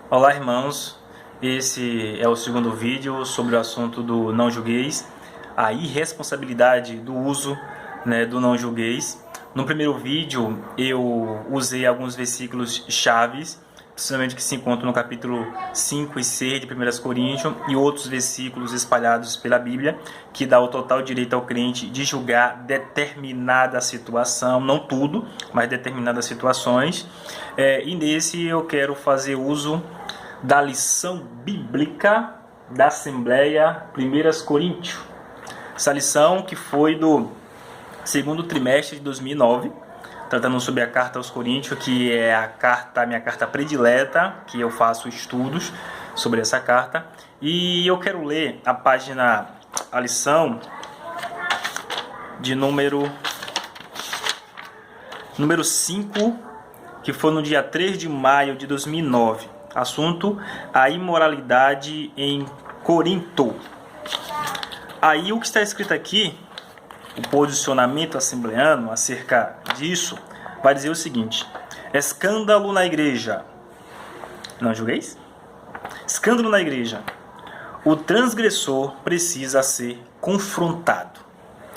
Olá, irmãos. Esse é o segundo vídeo sobre o assunto do não julgueis, a irresponsabilidade do uso, do não julgueis. No primeiro vídeo eu usei alguns versículos chaves, principalmente que se encontram no capítulo 5 e 6 de 1 Coríntios, e outros versículos espalhados pela Bíblia, que dá o total direito ao crente de julgar determinada situação, não tudo, mas determinadas situações. E nesse eu quero fazer uso da lição bíblica da Assembleia 1 Coríntios. Essa lição que foi do segundo trimestre de 2009, tratando sobre a carta aos Coríntios, que é a minha carta predileta, que eu faço estudos sobre essa carta. E eu quero ler a lição de número 5, que foi no dia 3 de maio de 2009. Assunto: a imoralidade em Corinto. Aí o que está escrito aqui, o posicionamento assembleano acerca disso, vai dizer o seguinte: escândalo na igreja. Não julgueis? Escândalo na igreja. O transgressor precisa ser confrontado.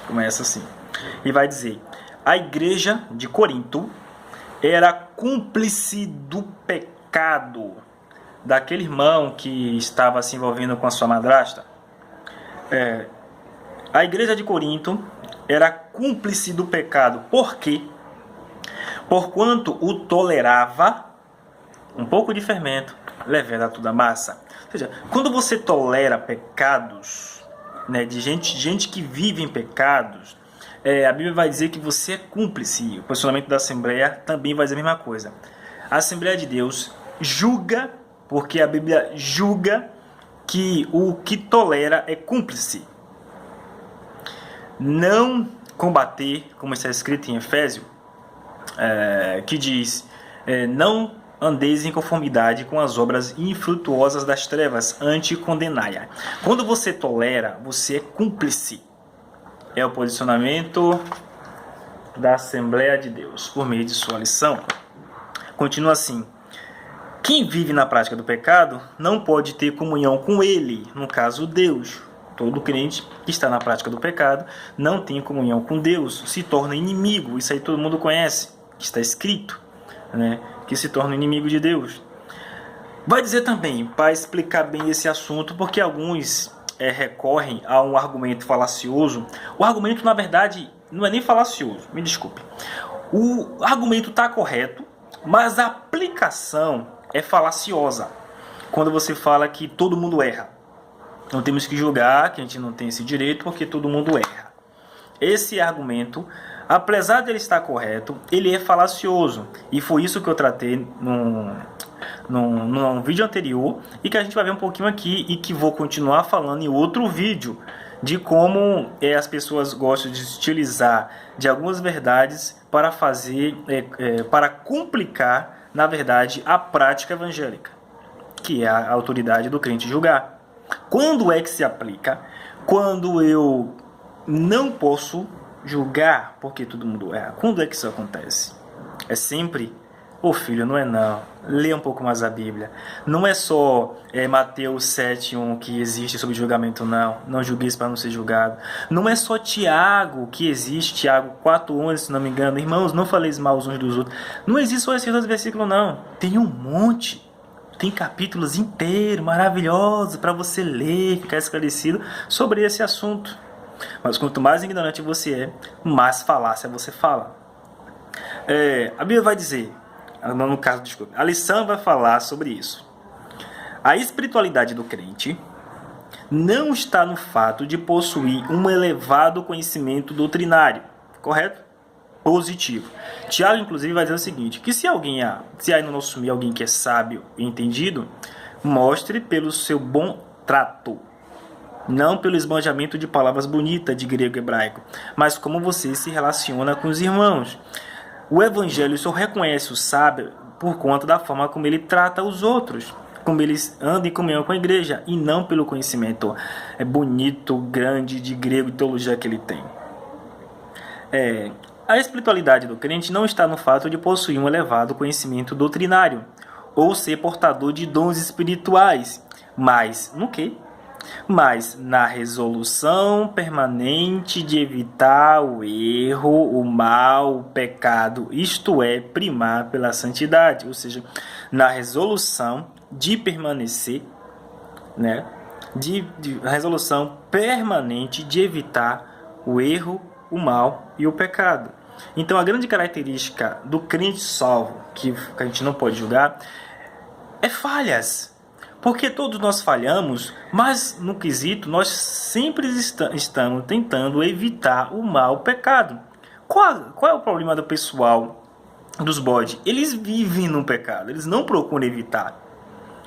Começa assim. E vai dizer: a igreja de Corinto era cúmplice do pecado daquele irmão que estava se envolvendo com a sua madrasta. A igreja de Corinto era cúmplice do pecado. Por quê? Porquanto o tolerava, um pouco de fermento leveda toda a massa. Ou seja, quando você tolera pecados, de gente que vive em pecados, a Bíblia vai dizer que você é cúmplice. O posicionamento da Assembleia também vai dizer a mesma coisa. A Assembleia de Deus julga, porque a Bíblia julga que o que tolera é cúmplice. Não combater, como está escrito em Efésios, que diz: não andeis em conformidade com as obras infrutuosas das trevas, antes condenai-a. Quando você tolera, você é cúmplice. É o posicionamento da Assembleia de Deus por meio de sua lição. Continua assim: quem vive na prática do pecado não pode ter comunhão com ele, no caso Deus. Todo crente que está na prática do pecado não tem comunhão com Deus, se torna inimigo. Isso aí todo mundo conhece, que está escrito, que se torna inimigo de Deus. Vai dizer também, para explicar bem esse assunto, porque alguns recorrem a um argumento falacioso. O argumento, na verdade, não é nem falacioso, me desculpe. O argumento está correto, mas a aplicação é falaciosa. Quando você fala que todo mundo erra, não temos que julgar, que a gente não tem esse direito, porque todo mundo erra. Esse argumento, apesar de ele estar correto, ele é falacioso. E foi isso que eu tratei num vídeo anterior, e que a gente vai ver um pouquinho aqui, e que vou continuar falando em outro vídeo, de como as pessoas gostam de utilizar de algumas verdades para fazer, para complicar, na verdade, a prática evangélica, que é a autoridade do crente julgar. Quando é que se aplica? Quando eu não posso julgar porque todo mundo erra. Quando é que isso acontece? É sempre: filho, não é não. Lê um pouco mais a Bíblia. Não é só Mateus 7:1 que existe sobre julgamento, não. Não julgueis para não ser julgado. Não é só Tiago que existe, Tiago 4:11, se não me engano. Irmãos, não faleis mal uns dos outros. Não existe só esses dois versículos, não. Tem um monte. Tem capítulos inteiros, maravilhosos, para você ler, ficar esclarecido sobre esse assunto. Mas quanto mais ignorante você é, mais falácia você fala. A Bíblia vai dizer, no caso, desculpa, a lição vai falar sobre isso. A espiritualidade do crente não está no fato de possuir um elevado conhecimento doutrinário, correto? Positivo. Tiago, inclusive, vai dizer o seguinte: que se aí no nosso meio alguém que é sábio e entendido, mostre pelo seu bom trato, não pelo esbanjamento de palavras bonitas de grego e hebraico, mas como você se relaciona com os irmãos. O evangelho só reconhece o sábio por conta da forma como ele trata os outros, como eles andam em comunhão com a igreja, e não pelo conhecimento bonito, grande de grego e teologia que ele tem. A espiritualidade do crente não está no fato de possuir um elevado conhecimento doutrinário, ou ser portador de dons espirituais, mas no quê? Mas na resolução permanente de evitar o erro, o mal, o pecado, isto é, primar pela santidade, ou seja, na resolução de permanecer, né, a resolução permanente de evitar o erro, o mal e o pecado. Então, a grande característica do crente salvo, que a gente não pode julgar, é falhas. Porque todos nós falhamos, mas no quesito nós sempre estamos tentando evitar o mal, o pecado. Qual é o problema do pessoal dos bodes? Eles vivem no pecado, eles não procuram evitar,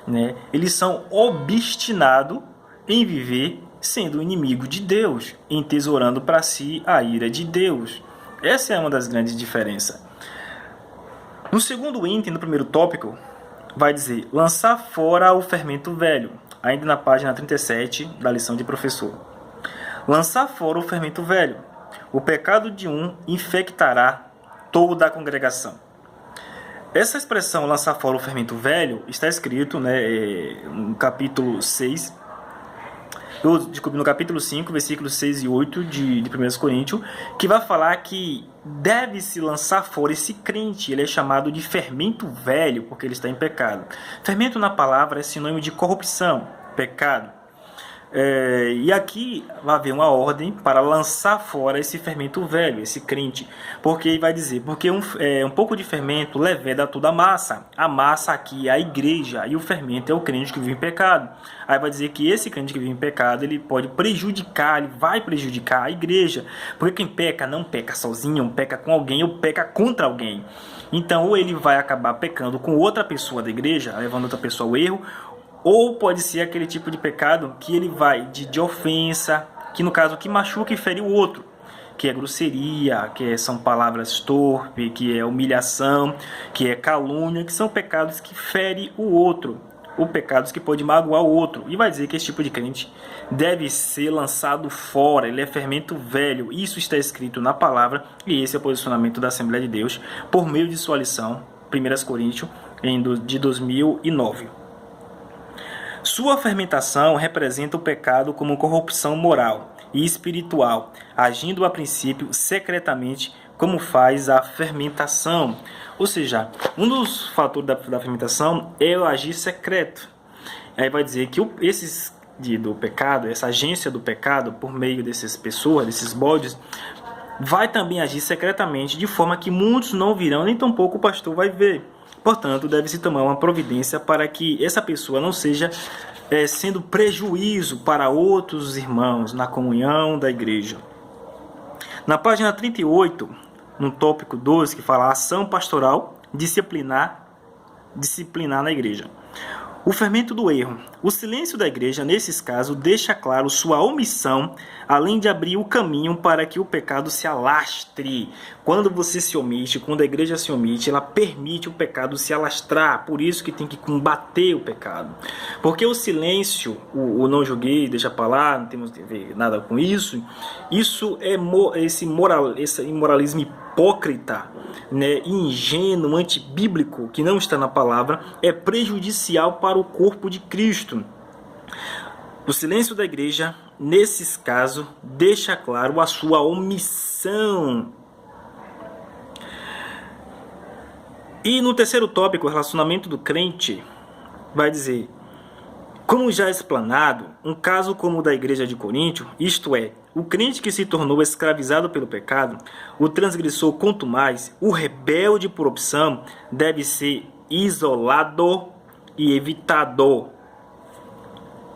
né? Eles são obstinados em viver sendo inimigo de Deus, entesourando para si a ira de Deus. Essa é uma das grandes diferenças. No segundo item, no primeiro tópico, vai dizer, lançar fora o fermento velho, ainda na página 37 da lição de professor. Lançar fora o fermento velho. O pecado de um infectará toda a congregação. Essa expressão, lançar fora o fermento velho, está escrito, no capítulo 6, no capítulo 5, versículos 6 e 8 de 1 Coríntios, que vai falar que deve-se lançar fora esse crente. Ele é chamado de fermento velho, porque ele está em pecado. Fermento na palavra é sinônimo de corrupção, pecado. E aqui vai haver uma ordem para lançar fora esse fermento velho, esse crente. Porque vai dizer, porque um pouco de fermento leveda toda a massa. A massa aqui é a igreja, e o fermento é o crente que vive em pecado. Aí vai dizer que esse crente que vive em pecado, ele pode prejudicar, ele vai prejudicar a igreja. Porque quem peca não peca sozinho, peca com alguém ou peca contra alguém. Então, ou ele vai acabar pecando com outra pessoa da igreja, levando outra pessoa ao erro, ou pode ser aquele tipo de pecado que ele vai de ofensa, que no caso que machuca e fere o outro, que é grosseria, são palavras torpes, que é humilhação, que é calúnia, que são pecados que ferem o outro, ou pecados que podem magoar o outro. E vai dizer que esse tipo de crente deve ser lançado fora, ele é fermento velho. Isso está escrito na palavra, e esse é o posicionamento da Assembleia de Deus, por meio de sua lição, 1 Coríntios, de 2009. Sua fermentação representa o pecado como corrupção moral e espiritual, agindo a princípio secretamente, como faz a fermentação. Ou seja, um dos fatores da fermentação é o agir secreto. Aí vai dizer que do pecado, essa agência do pecado, por meio dessas pessoas, desses bodes, vai também agir secretamente, de forma que muitos não virão, nem tampouco o pastor vai ver. Portanto, deve-se tomar uma providência para que essa pessoa não seja sendo prejuízo para outros irmãos na comunhão da igreja. Na página 38, no tópico 12, que fala ação pastoral, disciplinar na igreja. O fermento do erro. O silêncio da igreja, nesses casos, deixa claro sua omissão, além de abrir o caminho para que o pecado se alastre. Quando você se omite, quando a igreja se omite, ela permite o pecado se alastrar. Por isso que tem que combater o pecado. Porque o silêncio, o não julguei, deixa para lá, não temos que ver nada com isso. Isso é esse imoralismo hipócrita, ingênuo, antibíblico, que não está na palavra, é prejudicial para o corpo de Cristo. O silêncio da igreja, nesses casos, deixa claro a sua omissão. E no terceiro tópico, o relacionamento do crente, vai dizer, como já explanado, um caso como o da igreja de Coríntio, isto é, o crente que se tornou escravizado pelo pecado, o transgressor contumaz, o rebelde por opção, deve ser isolado e evitado.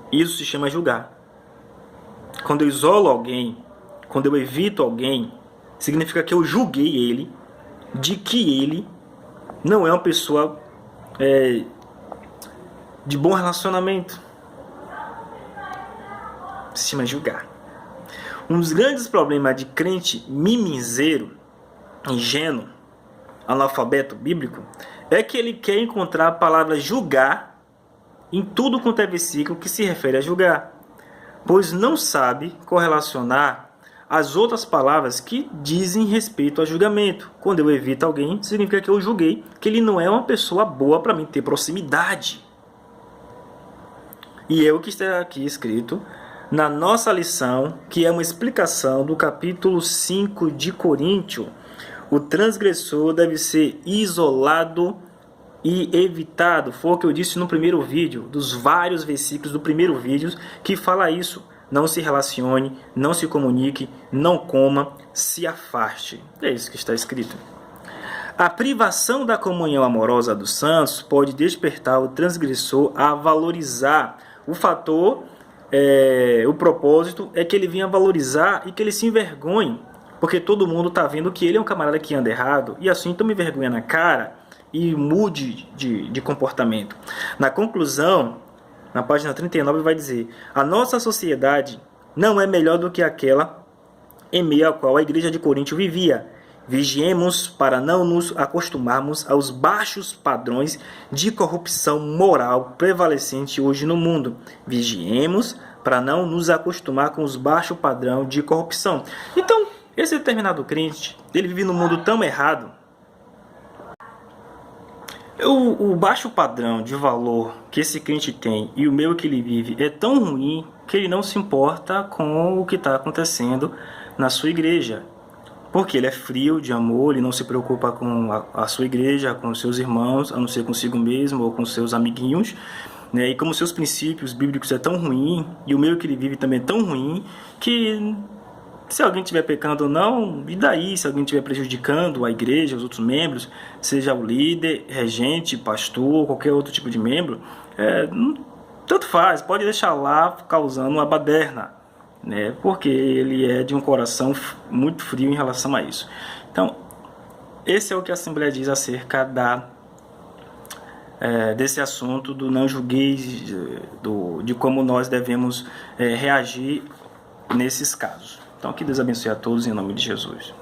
Isso se chama julgar. Quando eu isolo alguém, quando eu evito alguém, significa que eu julguei ele, de que ele não é uma pessoa de bom relacionamento. Se chama julgar. Um dos grandes problemas de crente mimizeiro, ingênuo, analfabeto bíblico, é que ele quer encontrar a palavra julgar em tudo quanto é versículo que se refere a julgar, pois não sabe correlacionar as outras palavras que dizem respeito a julgamento. Quando eu evito alguém, significa que eu julguei que ele não é uma pessoa boa para mim ter proximidade. E é o que está aqui escrito na nossa lição, que é uma explicação do capítulo 5 de Coríntios. O transgressor deve ser isolado e evitado. Foi o que eu disse no primeiro vídeo, dos vários versículos do primeiro vídeo que fala isso. Não se relacione, não se comunique, não coma, se afaste. É isso que está escrito. A privação da comunhão amorosa dos santos pode despertar o transgressor a valorizar. O fator, o propósito é que ele venha valorizar e que ele se envergonhe, porque todo mundo está vendo que ele é um camarada que anda errado, e assim tome vergonha na cara e mude de comportamento. Na conclusão, na página 39 vai dizer: a nossa sociedade não é melhor do que aquela em meio à qual a igreja de Corinto vivia. Vigiemos para não nos acostumarmos aos baixos padrões de corrupção moral prevalecente hoje no mundo. Vigiemos para não nos acostumar com os baixos padrões de corrupção. Então, esse determinado crente, ele vive num mundo tão errado. O baixo padrão de valor que esse crente tem e o meu que ele vive é tão ruim que ele não se importa com o que está acontecendo na sua igreja. Porque ele é frio de amor, ele não se preocupa com a sua igreja, com os seus irmãos, a não ser consigo mesmo ou com seus amiguinhos. Né? E como seus princípios bíblicos é tão ruim, e o meio que ele vive também é tão ruim, que se alguém estiver pecando ou não, e daí? Se alguém estiver prejudicando a igreja, os outros membros, seja o líder, regente, pastor, qualquer outro tipo de membro, tanto faz, pode deixar lá causando uma baderna. Né, porque ele é de um coração muito frio em relação a isso. Então, esse é o que a Assembleia diz acerca desse assunto do não julgueis, de como nós devemos reagir nesses casos. Então, que Deus abençoe a todos em nome de Jesus.